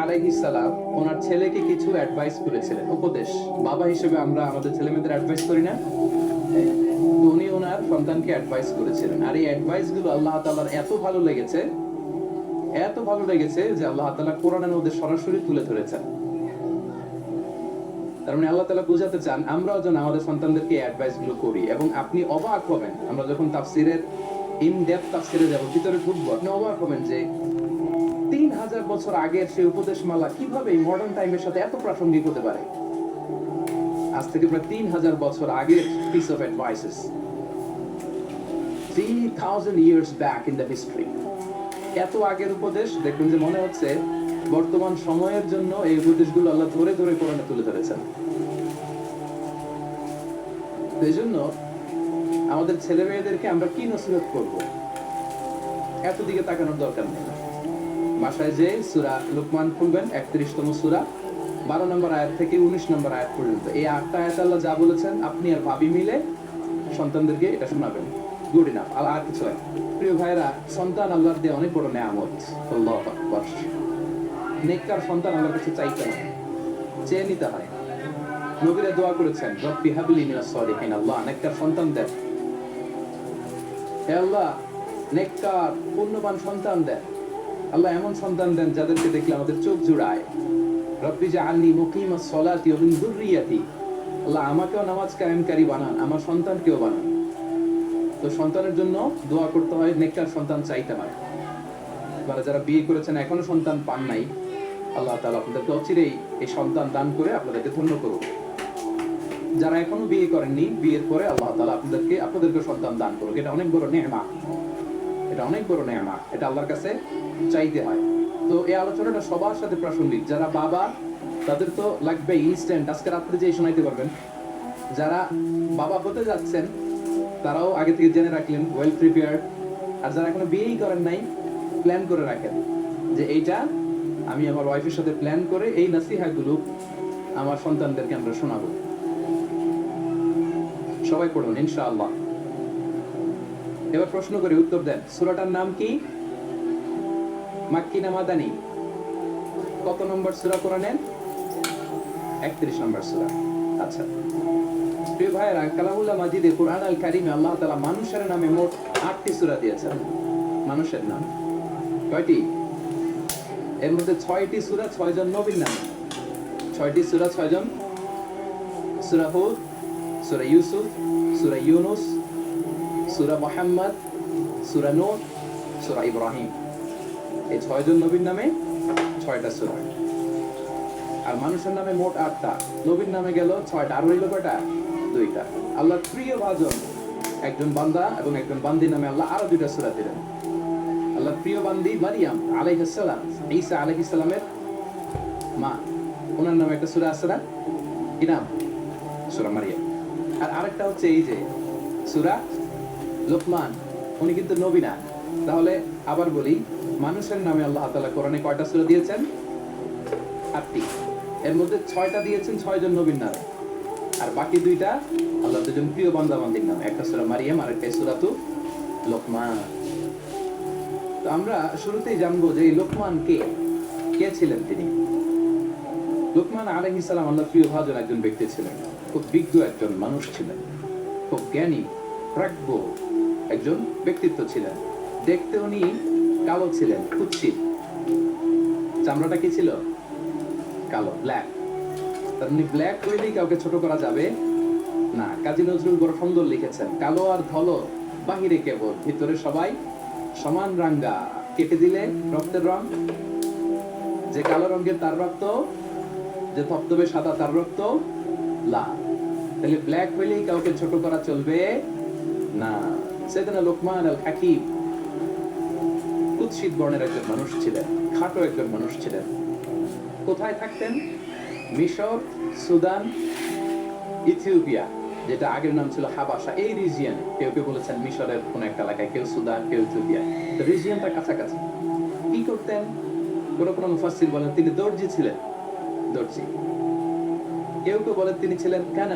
আলাইহিস সালাম ওনার ছেলেকে কিছু অ্যাডভাইস করেছিলেন, উপদেশ। বাবা হিসেবে আমরা আমাদের ছেলে মেয়েদের অ্যাডভাইস করি না? তো উনি ওনার সন্তানকে অ্যাডভাইস করেছিলেন, আর এই অ্যাডভাইস গুলো আল্লাহ তাআলার এত ভালো লেগেছে, এত ভালো লেগেছে যে আল্লাহ তাআলা কোরআনের মধ্যে সরাসরি তুলে ধরেছেন। তার মানে আল্লাহ তাআলা বোঝাতে চান আমরাও যেন আমাদের সন্তানদেরকে অ্যাডভাইস গুলো করি। এবং আপনি অবাক হবেন, আমরা যখন তাফসীরের ইন ডেপথ তাফসীরে যাব, ভিতরে ঢুকবো, আপনি অবাক হবেন যে 3000 বছর আগের সেই উপদেশমালা কিভাবে মডার্ন টাইমের সাথে এত প্রাসঙ্গিক হতে পারে। আজ থেকে প্রায় 3000 বছর আগের piece of advises, 3000 years back in the history। এত আগের উপদেশ দেখুন যে মনে হচ্ছে বর্তমান সময়ের জন্য এই উপদেশগুলো আল্লাহ ধরে ধরে কোরআনে তুলে ধরেছেন। এই জন্য আমাদের ছেলে মেয়েদেরকে আমরা কি নসিহত করব, এত দিকে তাকানোর দরকার নেই। বাসায় যে সূরা লুকমান খুলবেন, 31তম সূরা, 12 নম্বর আয়াত থেকে 19 নম্বর আয়াত পর্যন্ত, এই 8টা আয়াত আল্লাহ যা বলেছেন আপনি আর ভাবি মিলে সন্তানদেরকে এটা শোনাবেন। Good enough. আর কিছু হয়। প্রিয় ভাইরা, সন্তান আল্লাহর দেওয়া অনেক বড় নেয়ামত। আল্লাহু আকবার। নেককার সন্তান আল্লাহর কাছে চাইতে হয়, চেয়ে নিতে হয়। নবীরা দোয়া করেছেন, রব্বি হাবলি মিনাস সালিহিন, আল্লাহ নেককার সন্তান দেন। হে আল্লাহ, নেককার পুণ্যবান সন্তান দেন। আল্লাহ এমন সন্তান দেন যাদেরকে দেখলে আমাদের চোখ জুড়ায়। রব্বি জাআলনি মুকিমাস সালাতি ওয়া মিন যুররিয়াতি, আল্লাহ আমাকেও নামাজ কায়েমকারী বানান, আমার সন্তানকেও বানান। তো সন্তানের জন্য দোয়া করতে হয়, নেককার সন্তান চাইতে হয়। আপনারা যারা বিয়ে করেছেন এখনো সন্তান পান নাই, আল্লাহ তাআলা আপনাদেরকে অচিরেই এই সন্তান দান করে আপনাদেরকে ধন্য করুন। যারা এখনো বিয়ে করেননি, বিয়ের পরে আল্লাহ তাআলা আপনাদেরকে সন্তান দান করুক। এটা অনেক বড় নেয়ামত, এটা অনেক বড় নেয়ামত, এটা আল্লাহর কাছে চাইতে হয়। তো এই আলোচনাটা সবার সাথে প্রাসঙ্গিক। যারা বাবা তাদের তো লাগবে ইনস্ট্যান্ট, আজকে রাত্রে যেই শোনাইতে পারবেন। যারা বাবা হতে যাচ্ছেন তারাও আগে থেকে জেনে রাখলেন, ওয়েল প্রিপেয়ার্ড। আর যারা এখনো বিয়েই করেন নাই, প্ল্যান করে রাখেন যে এইটা আমি আমার ওয়াইফের সাথে প্ল্যান করে এই নসিহতগুলো আমার সন্তানদেরকে আমরা শোনাবো। সবাই পড়ুন ইনশাআল্লাহ। এবার প্রশ্ন করে উত্তর দেন। সূরাটার নাম কি? মাক্কি না মাদানী? কত নম্বর সূরা কোরআনের? 31 নম্বর সূরা। আচ্ছা প্রিয় ভাইয়েরা, কালামুল্লাহ মাজিদে কুরআন আল কারীমে আল্লাহ তাআলা মানুষের নামে মোট 8টি সূরা দিয়েছেন। মানুষের নাম কয়টি? এর মধ্যে 6টি সূরা 6 জন নবীর নাম। 6টি সূরা 6 জন। সূরা হুদ, সূরা ইউসুফ, সূরা ইউনূস, সূরা মুহাম্মদ, সূরা নূহ, সূরা ইব্রাহিম। এই 6 জন নবীর নামে 6টা সূরা। আর মানুষের নামে মোট 8টা, নবীর নামে গেল 6টা, আর রইল কয়টা? 2টা। আল্লাহর প্রিয় ভাজন একজন বান্দা এবং একজন বান্দির নামে আল্লাহ আরো 2টা সূরা দিলেন। আল্লাহর প্রিয় বান্দি মারিয়াম আলাইহিস সালাম, ঈসা আলাইহিস সালামের মা, ওনার নামে একটা সূরা আছে না? কি নাম? সূরা মারিয়াম। আর আরেকটা হচ্ছে এই যে সূরা লুকমান, উনি কিন্তু নবী না। তাহলে আবার বলি, মানুষের নামে আল্লাহ তাআলা কোরআনে কয়টা সূরা দিয়েছেন? 8টি। এর মধ্যে 6টা দিয়েছেন 6 জন নবীর নামে, আর বাকি 2টা আল্লাহর দুজন প্রিয় বান্দা বান্দির নামে। একটা সূরা মারিয়াম আর একটা সূরাতুল লুকমান। তো আমরা শুরুতেই জানবো যে এই লুকমান কে ছিলেন তিনি। লুকমান আলাইহিস সালাম আল্লাহর প্রিয় ভাজন একজন ব্যক্তি ছিলেন, খুব বিজ্ঞ একজন মানুষ ছিলেন, খুব জ্ঞানী প্রাজ্ঞ একজন ব্যক্তিত্ব ছিলেন। দেখতে উনি কালো ছিলেন, কুৎসিত। চামড়াটা কি ছিল? কালো, ব্ল্যাক। তার মানে ব্ল্যাক হইলেই কাউকে ছোট করা যাবে না। কাজী নজরুল বড় সুন্দর লিখেছেন, কালো আর ধলো বাহিরে কেবল, ভিতরে সবাই সমান রাঙ্গা। কেটে দিলে রক্তের রং, যে কালো রঙের তার রক্ত, যে থপথপে সাদা তার রক্ত লাল। তাহলে ব্ল্যাক হইলেই কাউকে ছোট করা চলবে না। সাইয়েদনা লুকমান আল হাকিম কুৎসিত বর্ণের একজন মানুষ ছিলেন, খাটো একজন মানুষ ছিলেন। কোথায় থাকতেন? মিশর, সুদান, ইথিওপিয়া, যেটা আগের নাম ছিল হাবাসা, এই রিজিয়ন। কেউ কেউ বলেছেন মিশরের কোন একটা এলাকায়, কেউ সুদান, কেউ ইথিওপিয়া। তো রিজিয়নটা কাছাকাছি। কি করতেন? কোন মুফাসসির বলেন তিনি দর্জি ছিলেন, দর্জি। কেউ কেউ বলেন তিনি ছিলেন কানা